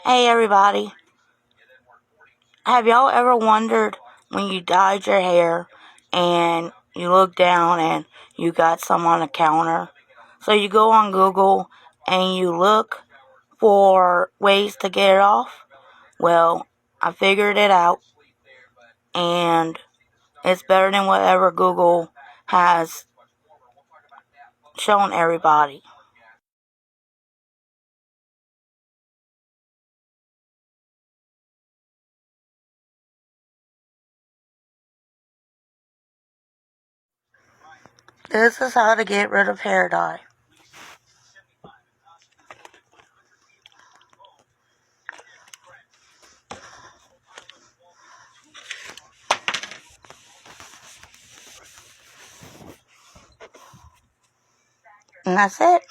Hey everybody, have y'all ever wondered when you dyed your hair and you look down and you got some on the counter? So you go on Google and you look for ways to get it off? Well, I figured it out, and it's better than whatever Google has shown everybody. This is how to get rid of hair dye. And that's it.